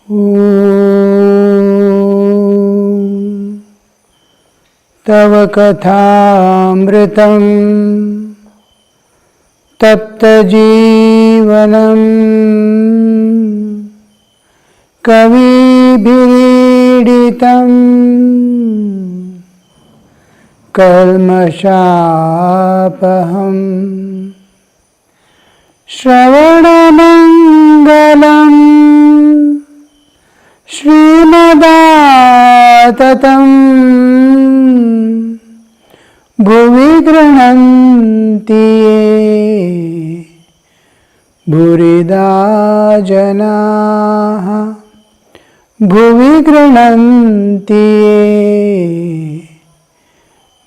Om Tava Kathamritam Tapta Jivanam Kavibhiriditam Kalmashapaham Shravanamangalam Srimadaatatam Bhuvi Grananti Bhurida Janaha Bhuvi Grananti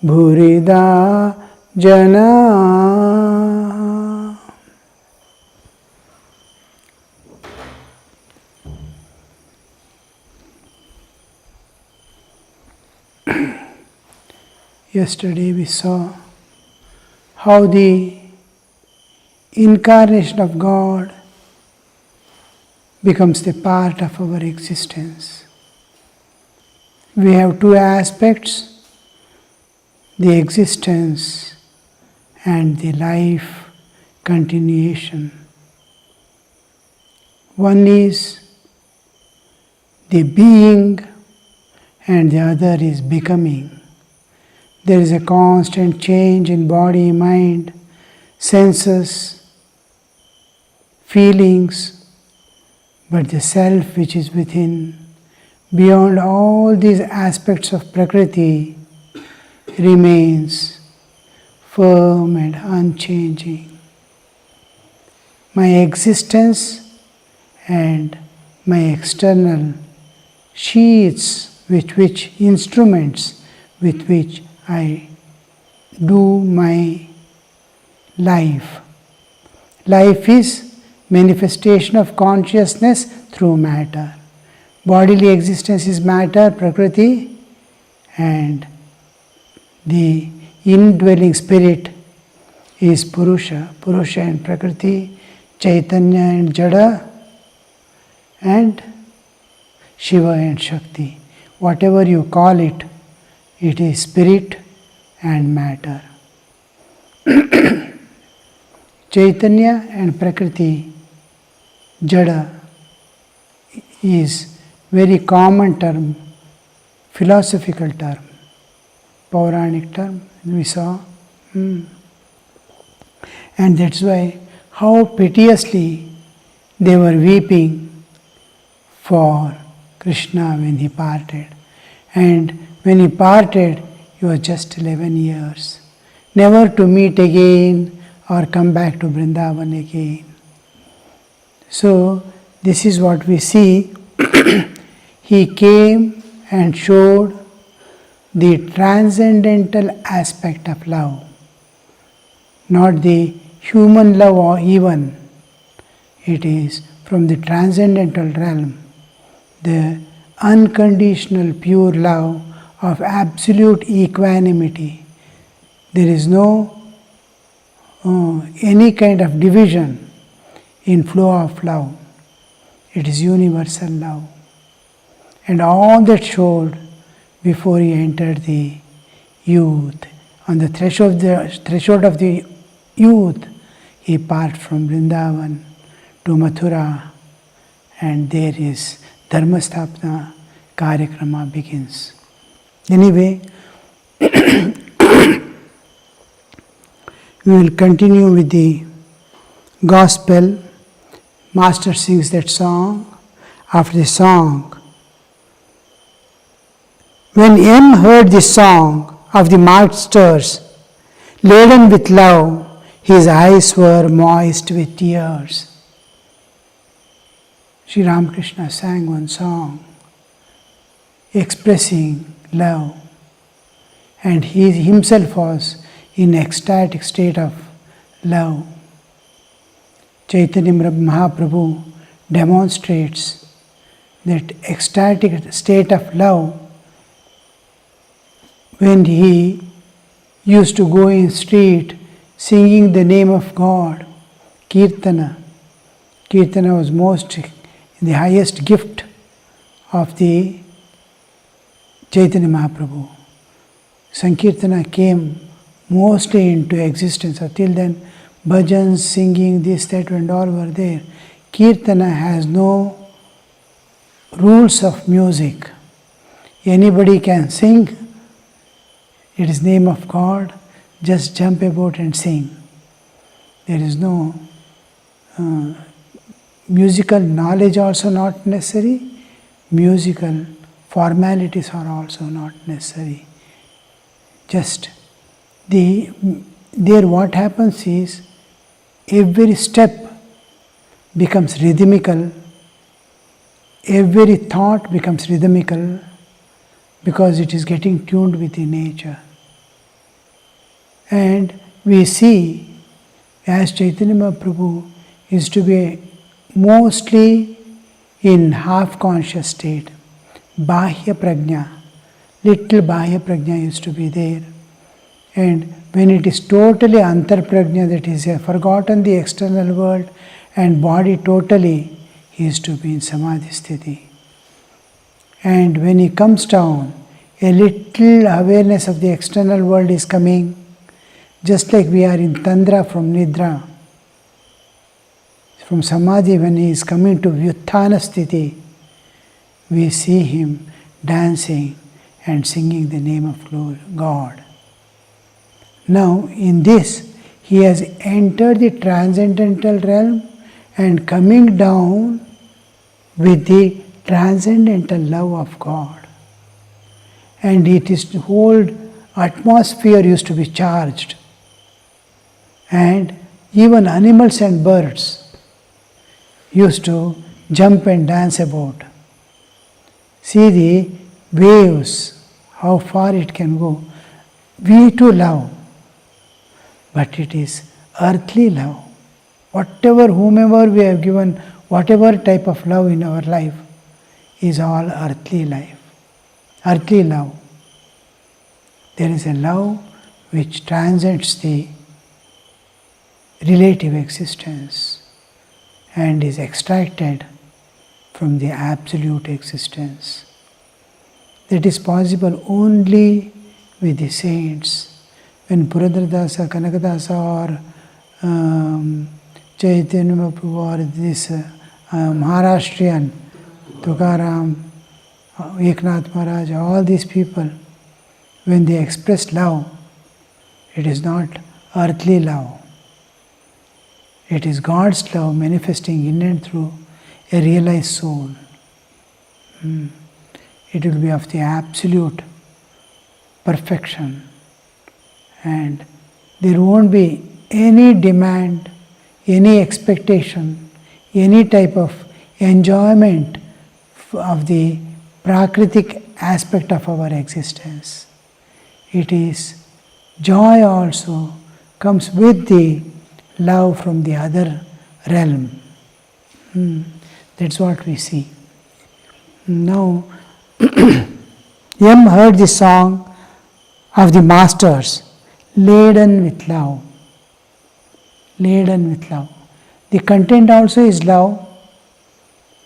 Bhurida Janaha. Yesterday we saw how the incarnation of God becomes the part of our existence. We have two aspects, the existence and the life continuation. One is the being and the other is becoming. There is a constant change in body, mind, senses, feelings, but the self which is within, beyond all these aspects of Prakriti, remains firm and unchanging. My existence and my external sheaths, which instruments with which I do my life. Life is manifestation of consciousness through matter. Bodily existence is matter, Prakriti, and the indwelling spirit is Purusha. Purusha and Prakriti, Chaitanya and Jada, and Shiva and Shakti. Whatever you call it, it is spirit and matter. Chaitanya and Prakriti, Jada, is very common term, philosophical term, Pauranic term, we saw. And that's why how piteously they were weeping for Krishna when he parted. And when he parted, he was just 11 years, never to meet again or come back to Vrindavan again. So, this is what we see. He came and showed the transcendental aspect of love, not the human love or even. It is from the transcendental realm, the unconditional pure love of absolute equanimity. There is no any kind of division in flow of love. It is universal love. And all that showed before he entered the youth. On the threshold of the youth, he parted from Vrindavan to Mathura, and there his Dharmastapana Karyakrama begins. Anyway, we will continue with the gospel. Master sings that song. After the song, when M heard the song of the masters, laden with love, his eyes were moist with tears. Sri Ramakrishna sang one song expressing love, and he himself was in ecstatic state of love. Chaitanya Mahaprabhu demonstrates that ecstatic state of love when he used to go in street singing the name of God, Kirtana. Kirtana was the highest gift of the Chaitanya Mahaprabhu. Sankirtana came mostly into existence. Till then, bhajans, singing, this, that, and all were there. Kirtana has no rules of music. Anybody can sing. It is name of God. Just jump about and sing. There is no musical knowledge also not necessary. Musical formalities are also not necessary. Just there what happens is every step becomes rhythmical, every thought becomes rhythmical because it is getting tuned with the nature. And we see as Chaitanya Mahaprabhu is to be mostly in half-conscious state, Bahya Prajna, little Bahya Prajna used to be there. And when it is totally Antar Prajna, that is forgotten the external world and body totally, he is to be in Samadhi Sthiti. And when he comes down, a little awareness of the external world is coming, just like we are in Tandra from Nidra. From Samadhi, when he is coming to Vyuthana Sthiti, we see him dancing and singing the name of God. Now, in this, he has entered the transcendental realm and coming down with the transcendental love of God. And it is the whole atmosphere used to be charged. And even animals and birds used to jump and dance about. See the waves, how far it can go. We too love, but it is earthly love. Whatever, whomever we have given, whatever type of love in our life is all earthly life, earthly love. There is a love which transcends the relative existence and is extracted from the absolute existence. That is possible only with the saints. When Purandaradasa, Kanakadasa or Chaitanya Mahaprabhu or this Maharashtrian, Tukaram, Eknath Maharaj, all these people, when they express love, it is not earthly love. It is God's love manifesting in and through a realized soul. It will be of the absolute perfection, and there won't be any demand, any expectation, any type of enjoyment of the prakritic aspect of our existence. It is joy also comes with the love from the other realm. That's what we see. Now, Yam heard the song of the masters, laden with love. Laden with love. The content also is love.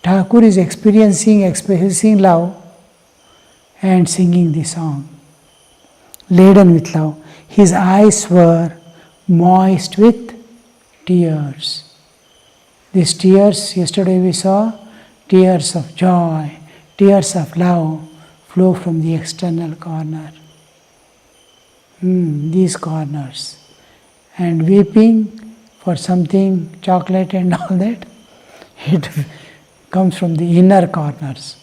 Thakur is experiencing love and singing the song. Laden with love. His eyes were moist with tears. These tears, yesterday we saw, tears of joy, tears of love flow from the external corner. These corners. And weeping for something, chocolate and all that, it comes from the inner corners.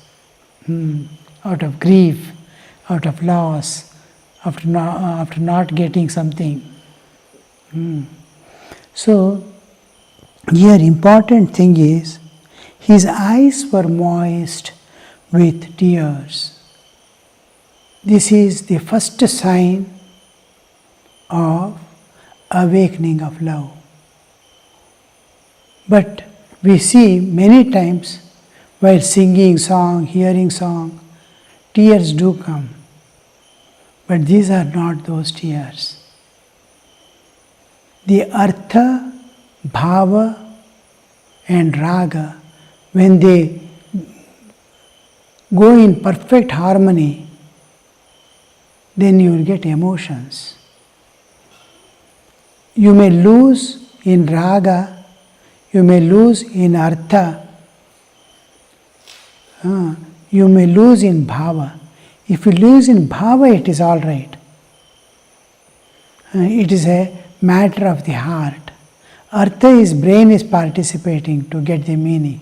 Out of grief, out of loss, after not getting something. So, here important thing is, his eyes were moist with tears. This is the first sign of awakening of love. But we see many times while singing song, hearing song, tears do come. But these are not those tears. The artha, bhava and raga, when they go in perfect harmony, then you will get emotions. You may lose in raga, you may lose in artha, you may lose in bhava. If you lose in bhava, it is all right. It is a matter of the heart. Artha is brain is participating to get the meaning.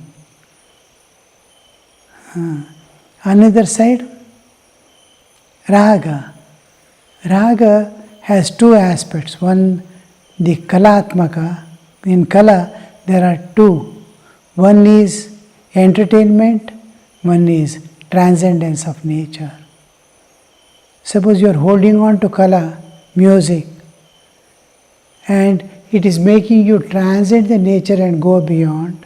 Another side, raga. Raga has two aspects. One, the kalatmaka. In kala, there are two. One is entertainment, one is transcendence of nature. Suppose you are holding on to kala, music, and it is making you transcend the nature and go beyond.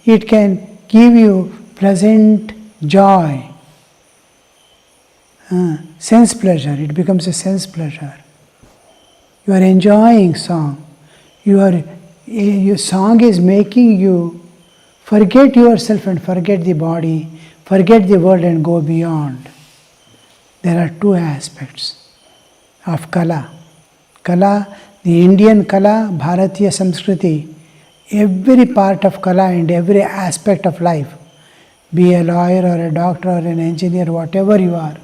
It can give you pleasant joy, sense pleasure. It becomes a sense pleasure. You are enjoying song. Your song is making you forget yourself and forget the body, forget the world and go beyond. There are two aspects of kala. Kala, the Indian kala, Bharatiya Samskriti, every part of kala and every aspect of life, be a lawyer or a doctor or an engineer, whatever you are,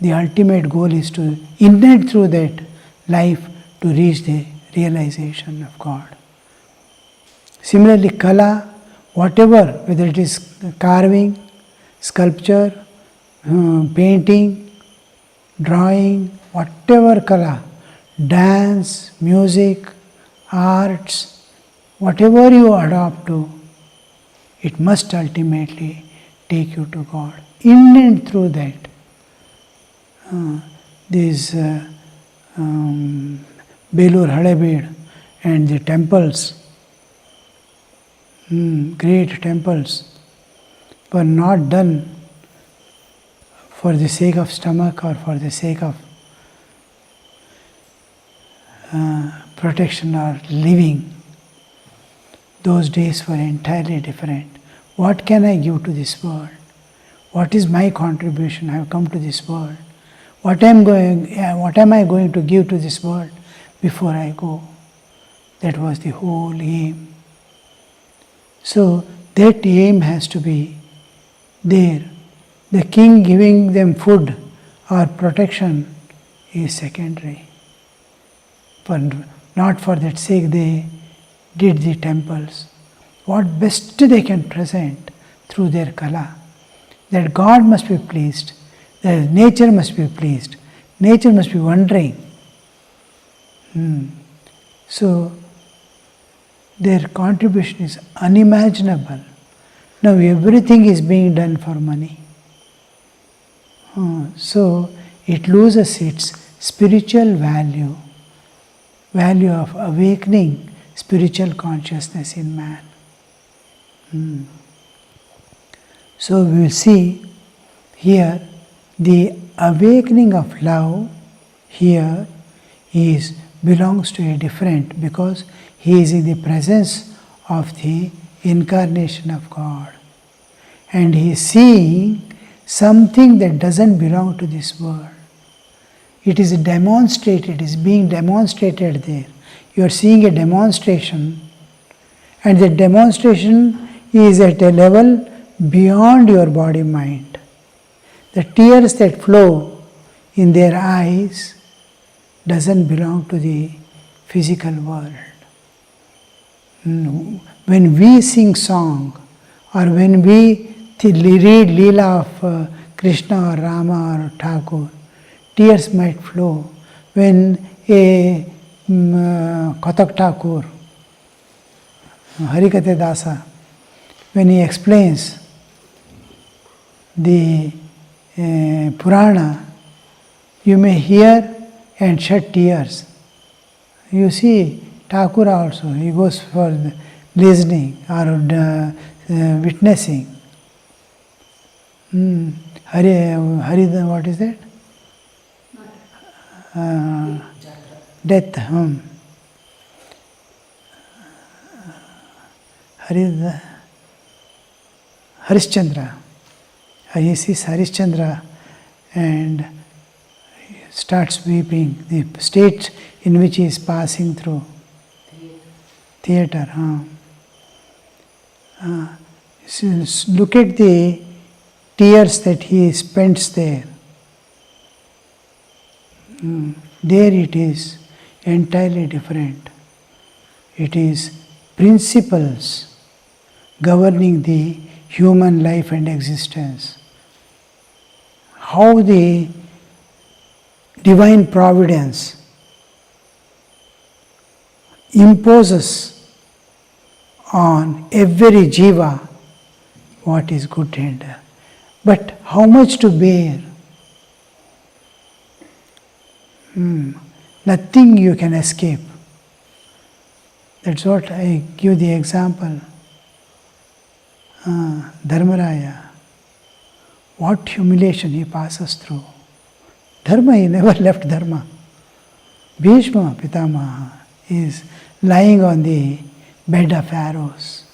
the ultimate goal is to innate through that life to reach the realization of God. Similarly, kala, whatever, whether it is carving, sculpture, painting, drawing, whatever kala, dance, music, arts, whatever you adopt to, it must ultimately take you to God. In and through that, these Belur, Halebid and the temples, great temples, were not done for the sake of stomach or for the sake of protection or living. Those days were entirely different. What can I give to this world? What is my contribution? I have come to this world. What am I going to give to this world before I go? That was the whole aim. So that aim has to be there. The king giving them food or protection is secondary. Not for that sake they did the temples. What best they can present through their kala. That God must be pleased. That nature must be pleased. Nature must be wondering. So their contribution is unimaginable. Now everything is being done for money. So it loses its spiritual value of awakening spiritual consciousness in man. So we will see here the awakening of love here belongs to a different, because he is in the presence of the incarnation of God. And he is seeing something that doesn't belong to this world. It is demonstrated, it is being demonstrated there. You are seeing a demonstration, and the demonstration is at a level beyond your body-mind. The tears that flow in their eyes doesn't belong to the physical world. When we sing song, or when we read Leela of Krishna or Rama or Thakur, tears might flow. When a Kathak Thakur, Harikate Dasa, when he explains the Purana, you may hear and shed tears. You see, Thakur also, he goes for listening or witnessing. Hari, what is that? Death. Hari, Harishchandra. He sees Harishchandra and starts weeping. The state in which he is passing through. Theatre. Look at the tears that he spends there. There it is entirely different. It is principles governing the human life and existence. How the divine providence imposes on every jiva what is good and but how much to bear? Nothing you can escape. That's what I give the example. Dharmaraya, what humiliation he passes through. Dharma, he never left Dharma. Bhishma Pitamaha is lying on the bed of arrows.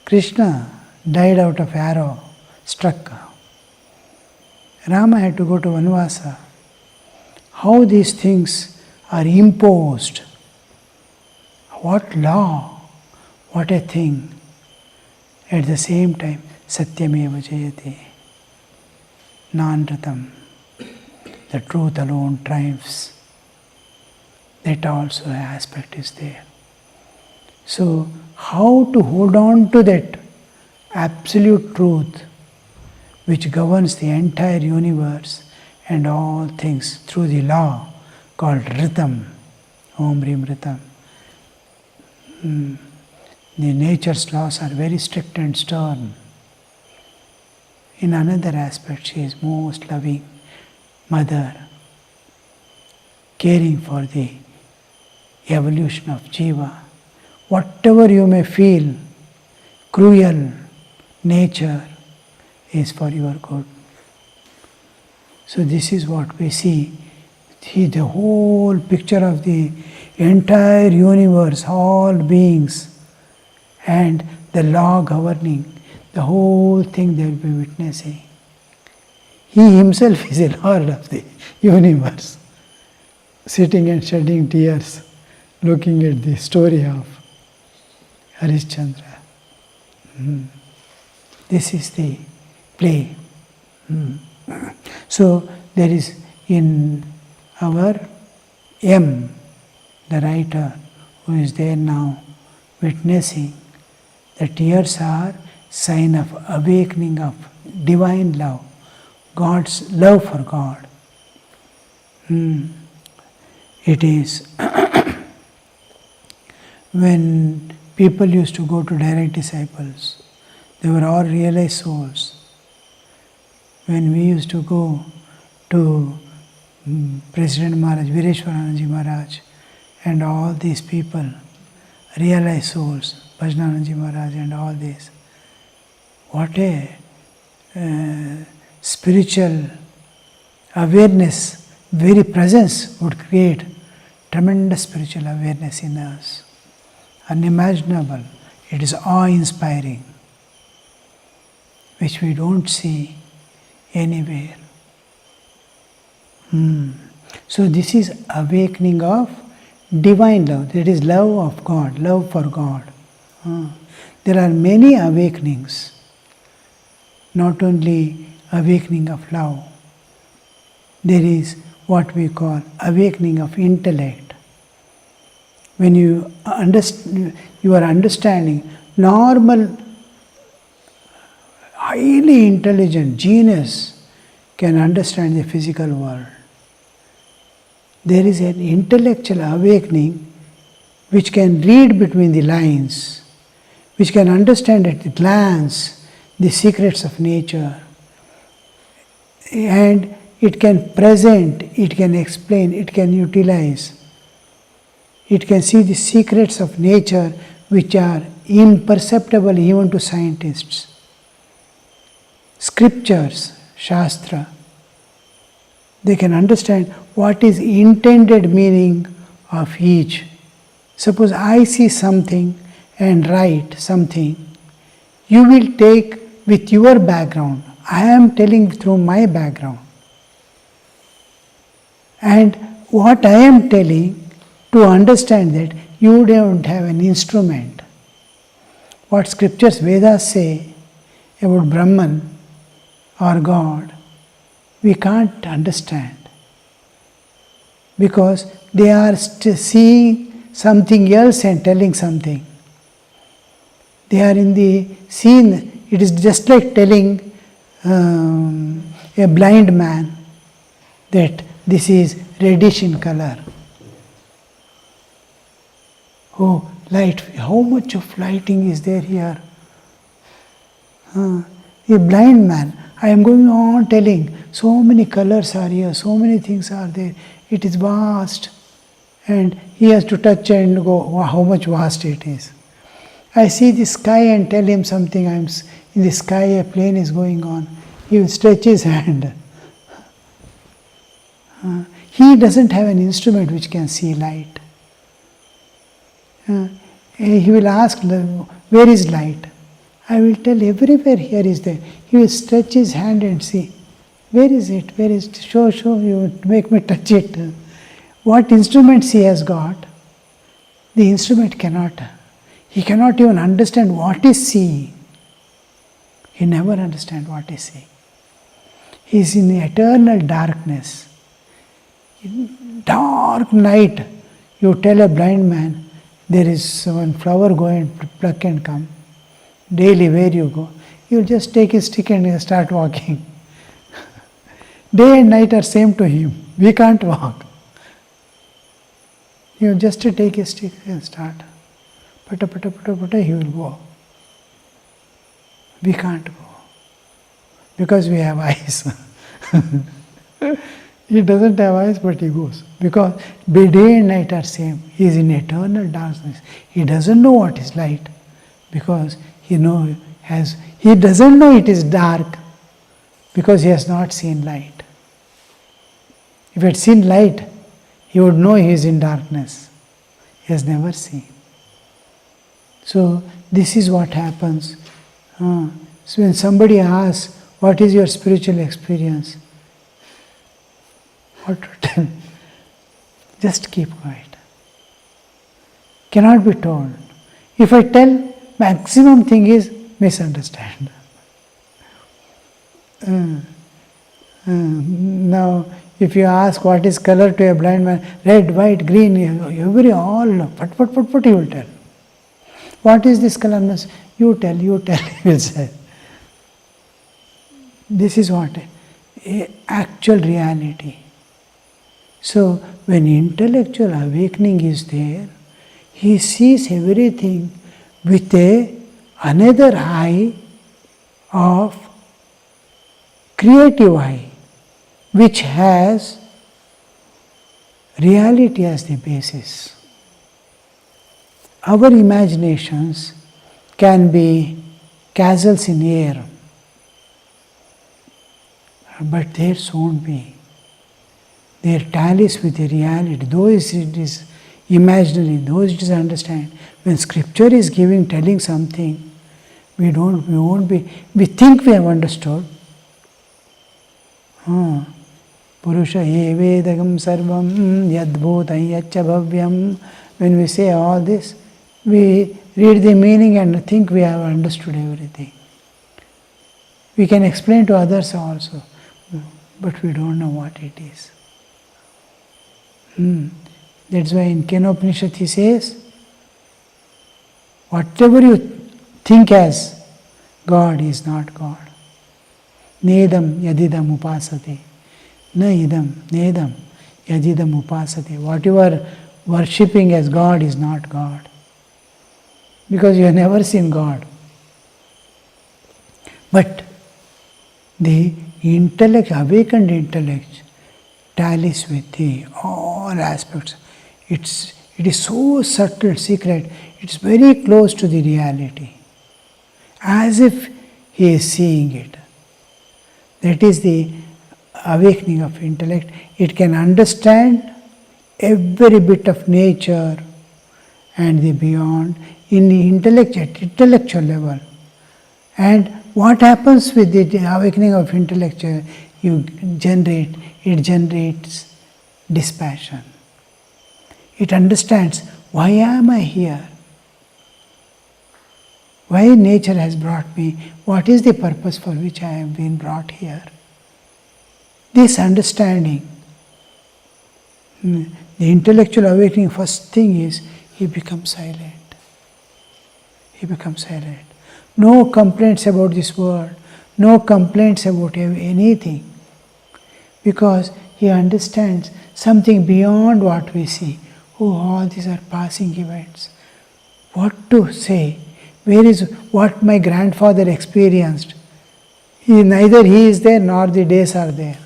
Krishna died out of arrow struck. Rama had to go to Vanvasa. How these things are imposed. What law, what a thing. At the same time, Satyameva Jayate. Nanratam. The truth alone triumphs. That also aspect is there. So, how to hold on to that absolute truth which governs the entire universe and all things through the law called Ritam, Om Rim Ritam. The nature's laws are very strict and stern. In another aspect, she is most loving mother, caring for the evolution of jiva. Whatever you may feel, cruel nature is for your good. So this is what we see. See the whole picture of the entire universe, all beings, and the law governing, the whole thing they will be witnessing. He himself is a lord of the universe, sitting and shedding tears, looking at the story of Harishchandra. This is the play. So there is in our M, the writer who is there now witnessing, the tears are sign of awakening of divine love, God's love for God. It is when people used to go to direct disciples, they were all realized souls. When we used to go to President Maharaj, Vinayakanandaji Maharaj, and all these people, realized souls, Bhajanandaji Maharaj and all these, what a spiritual awareness, very presence would create tremendous spiritual awareness in us. Unimaginable. It is awe-inspiring, which we don't see anywhere. So this is awakening of divine love. That is love of God, love for God. There are many awakenings, not only awakening of love. There is what we call awakening of intellect. When you are understanding, normal, highly intelligent genius can understand the physical world. There is an intellectual awakening which can read between the lines, which can understand at a glance the secrets of nature, and it can present, it can explain, it can utilize. It can see the secrets of nature which are imperceptible even to scientists. Scriptures, Shastra, they can understand what is intended meaning of each. Suppose I see something and write something, you will take with your background. I am telling through my background. And what I am telling, to understand that, you don't have an instrument. What scriptures, Vedas say about Brahman or God, we can't understand. Because they are seeing something else and telling something. They are in the scene. It is just like telling a blind man that this is reddish in color. Oh, light, how much of lighting is there here? A blind man, I am going on telling, so many colors are here, so many things are there, it is vast. And he has to touch and go, wow, how much vast it is. I see the sky and tell him something, in the sky, a plane is going on. He will stretch his hand. He doesn't have an instrument which can see light. He will ask, where is light? I will tell, everywhere here is there. He will stretch his hand and see, where is it? Where is it? Show, you make me touch it. What instruments he has got, the instrument cannot. He cannot even understand what is seeing. He never understands what is seeing. He is in the eternal darkness. In dark night, you tell a blind man, there is one flower, go and pluck and come. Daily, where you go? He will just take his stick and start walking. Day and night are same to him. We can't walk. He will just take his stick and start. Pata, pata, pata, pata, he will go. We can't go. Because we have eyes. He doesn't have eyes, but he goes. Because day and night are same. He is in eternal darkness. He doesn't know what is light. Because he doesn't know it is dark. Because he has not seen light. If he had seen light, he would know he is in darkness. He has never seen. So this is what happens. So when somebody asks, what is your spiritual experience? What to tell? Just keep quiet. Cannot be told. If I tell, maximum thing is misunderstand. Now, if you ask what is color to a blind man, red, white, green, all, what he will tell. What is this color? You tell, he will say. This is what actual reality. So when intellectual awakening is there, he sees everything with another eye of creative eye, which has reality as the basis. Our imaginations can be castles in air, but theirs won't be. Their tallies with the reality. Though it is imaginary, though it is understand. When scripture is telling something, we think we have understood. Purusha evedagam sarvam yadbhutam yaccha bhavyam. When we say all this, we read the meaning and think we have understood everything. We can explain to others also, but we don't know what it is. That's why in Kenopanishad he says, whatever you think as God is not God. Nedam yadidam upasate. Na idam, nedam yadidam upasate. What you are worshipping as God is not God. Because you have never seen God. But the intellect, awakened intellect, tallies with all aspects. It is so subtle, secret, it's very close to the reality. As if he is seeing it. That is the awakening of intellect. It can understand every bit of nature and the beyond in the intellectual level. And what happens with the awakening of intellect? It generates dispassion. It understands, why am I here? Why nature has brought me? What is the purpose for which I have been brought here? This understanding, the intellectual awakening, first thing is, he becomes silent. He becomes silent. No complaints about this world, no complaints about anything, because he understands something beyond what we see. Oh, all these are passing events. What to say? Where is what my grandfather experienced? Neither he is there nor the days are there.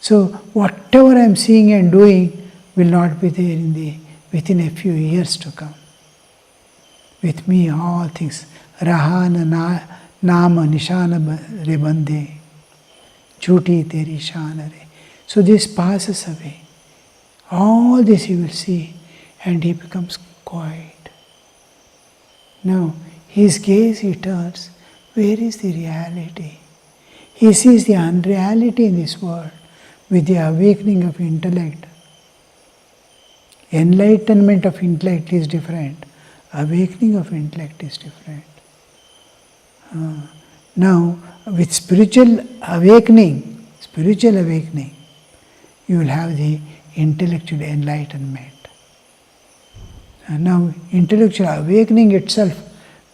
So whatever I am seeing and doing will not be there within a few years to come. With me all things, Rahana Nama Nishana Re Bande, Chuti Teri Shana Re. So this passes away. All this he will see, and he becomes quiet. Now, his gaze he turns, where is the reality? He sees the unreality in this world with the awakening of intellect. Enlightenment of intellect is different. Awakening of intellect is different. Now, with spiritual awakening, you will have the intellectual enlightenment. And now, intellectual awakening itself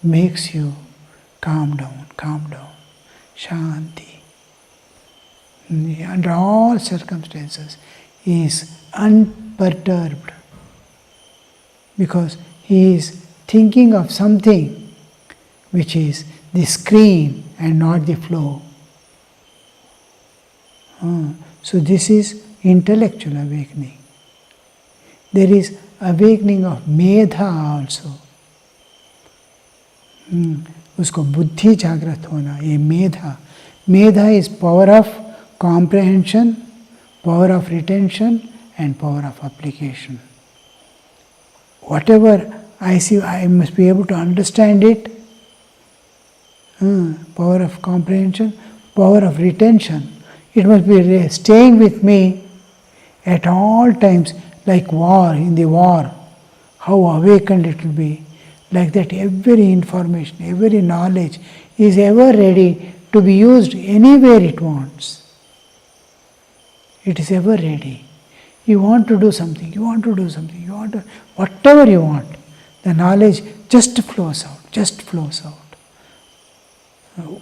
makes you calm down, Shanti. Under all circumstances, he is unperturbed, because he is thinking of something which is the screen and not the flow. So this is intellectual awakening. There is awakening of medha also. उसको बुद्धि जागृत होना, ये मेधा is power of comprehension, power of retention and power of application. Whatever I see, I must be able to understand it. Power of comprehension, power of retention. It must be staying with me at all times, like war, in the war, how awakened it will be. Like that, every information, every knowledge is ever ready to be used anywhere it wants. It is ever ready. You want to do something, whatever you want, the knowledge just flows out.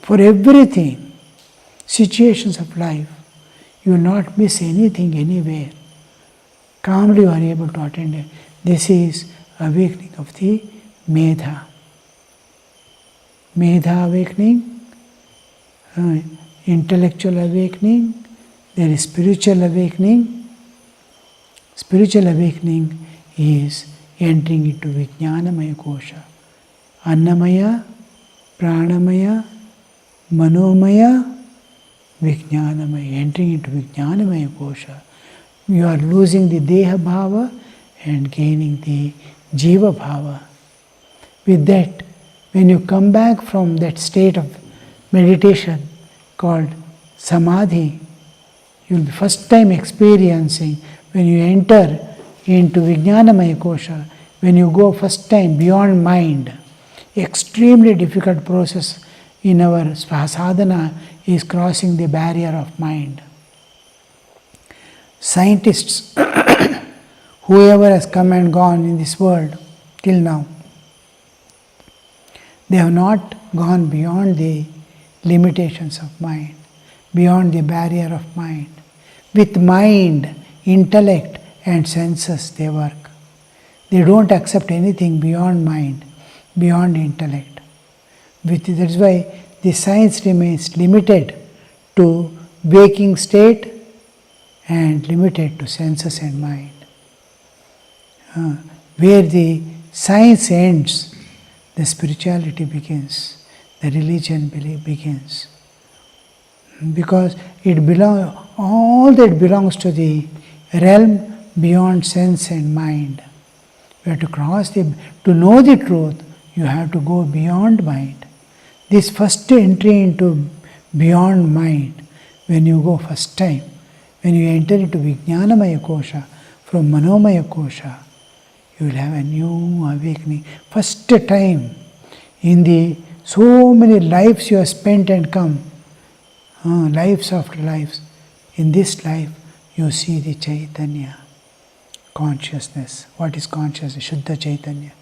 For everything, situations of life, you will not miss anything anywhere. Calmly you are able to attend it. This is awakening of the Medha. Medha awakening, intellectual awakening, there is spiritual awakening. Spiritual awakening is entering into Vijnanamaya Kosha. Annamaya, Pranamaya, Manomaya, Vijnanamaya. Entering into Vijnanamaya Kosha. You are losing the Deha Bhava and gaining the Jiva Bhava. With that, when you come back from that state of meditation called Samadhi, you will be first time experiencing, when you enter into Vijnanamaya Kosha, when you go first time beyond mind. Extremely difficult process in our sadhana is crossing the barrier of mind. Scientists, whoever has come and gone in this world till now, they have not gone beyond the limitations of mind, beyond the barrier of mind. With mind, intellect and senses they work. They don't accept anything beyond mind, beyond intellect. That is why the science remains limited to waking state and limited to senses and mind. Where the science ends, the spirituality begins, the religion begins. Because all that belongs to the realm beyond sense and mind. We have to to know the truth, you have to go beyond mind. This first entry into beyond mind, when you go first time, when you enter into Vijnanamaya Kosha, from Manomaya Kosha, you will have a new awakening. First time in the so many lives you have spent and come, lives after lives. In this life, you see the Chaitanya, consciousness. What is consciousness? Shuddha Chaitanya.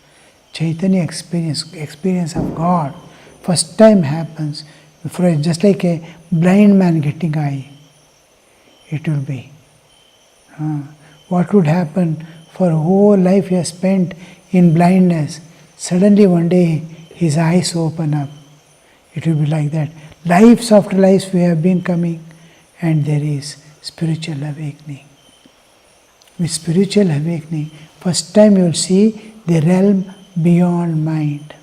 Chaitanya experience of God. First time happens, for just like a blind man getting eye. It will be. What would happen for a whole life he has spent in blindness? Suddenly one day his eyes open up. It will be like that. Lives after lives we have been coming, and there is spiritual awakening. With spiritual awakening, first time you will see the realm beyond mind.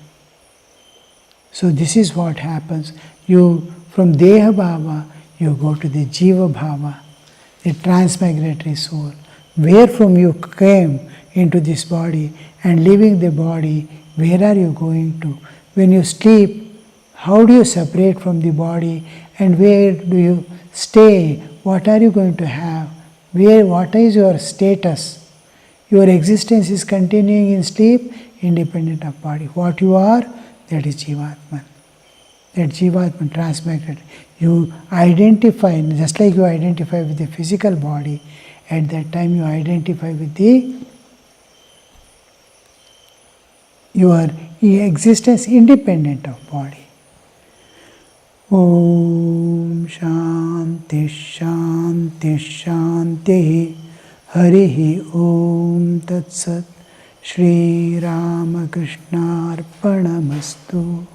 So this is what happens. You, from Deha Bhava, you go to the Jiva Bhava, the transmigratory soul. Where from you came into this body, and leaving the body, where are you going to? When you sleep, how do you separate from the body, and where do you stay? What are you going to have? What is your status? Your existence is continuing in sleep, independent of body. What you are, that is Jivatman. That Jivatman, transmigratory. You identify, just like you identify with the physical body, at that time you identify with your existence independent of body. Om Shanti Shanti Shanti Harihi Om Tat Sat Shri Ramakrishna Arpanamastu.